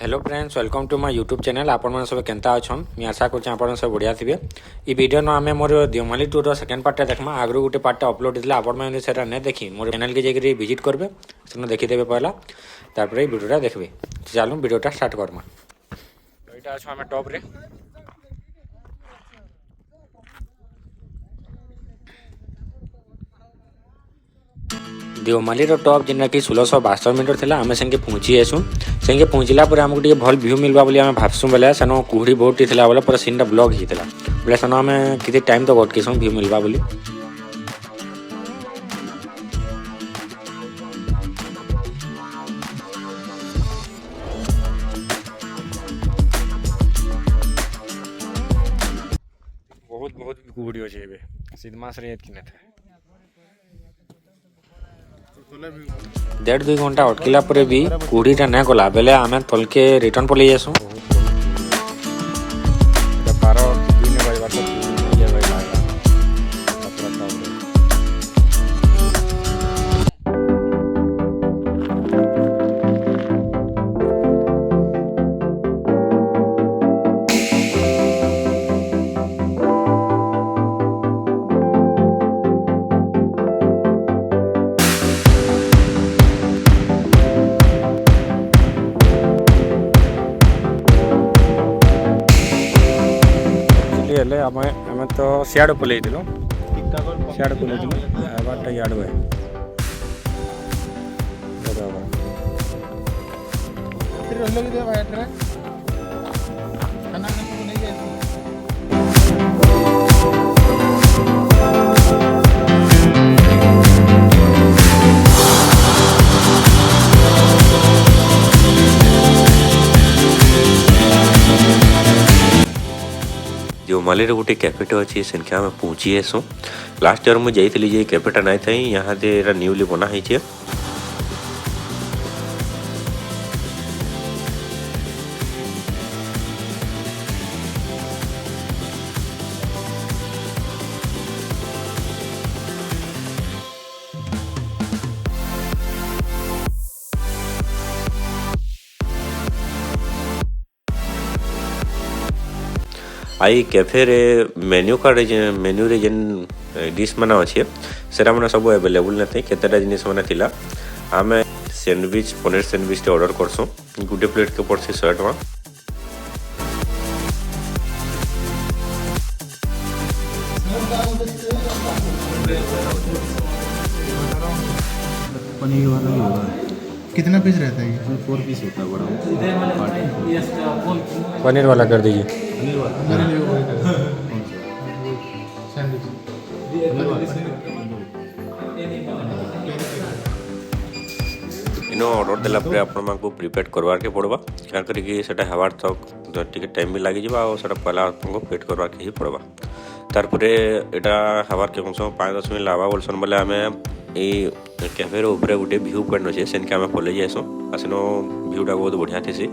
Hello friends, welcome to my YouTube channel. आपण सब Kenta अछन मैं आशा कर आपण सब बढ़िया थे। ये वीडियो न आम मोर देओमाली टूर सेकेंड पार्टा देखमा। आगु गोटे पार्टा अपलोड होता आपण मैंने से नहीं देखी मोर चैनल के जाकर विजिट करेंगे, से देखीदे पहला तापर वीडियोटा देखबे। चलो वीडियोटा स्टार्ट करमा। यहाँ अच्छे आम टप रे देओमाली टॉप जेना कि 1662 मीटर थी। आम से पहुँची आसू से पहुँचला आमको टे भल व्यू मिलवा बोली आम भावसुँ बेले सेन कुहड़ी बहुत थी बोले पूरा सीन ब्लॉक होता बोले सेन आम कि टाइम तो अटकीसूँ व्यू मिलवा बोली। बहुत बहुत कुहड़ी अच्छे शीत मास डेढ़ 2 घंटा अटकिला भी कुहड़ीटा नहीं गला बेले आम तलके रिटर्न पलि जासूँ। आम तो सियाड़ पलि सियाड़ पलि आबारटा इाड़ू है देओमाली गोटे कैफेटे अच्छी से आम पहुँची आसू। लास्ट ईयर मुझे जाइए कैफेटा नहीं था यहाँ से न्यूली बना है। आई कैफे रे मेन्यू कार्ड मेन्यू रे जेन डिश माना अच्छे सेरा माना सब अवेलेबल नहीं केतेटा जिनिस माना थिला। आमे सैंडविच पनीर सैंडविच टे ऑर्डर करसु। गुटे प्लेट के पड़सी 100 टका। पनीर वाला ही होगा। कितना पीस रहता है ये? 4 पीस होता है बड़ा। पनीर वाला कर दीजिए। इनो ऑर्डर देला परे आपण को प्रिपेड करवार के पड़वा क्या करी सेटा हवार तक टिके टाइम भी लगी जावा और सेटा पहला आपको पेड करवा के ही पड़वा। तारपरे एटा हवार के कम से कम 5-10 मिनट लावा बोलसन बोले आमे ए कैफे रे ऊपर गोटे व्यू पॉइंट अच्छे से आम पलि जासु। आसनो व्यूटा बहुत बढ़िया थी।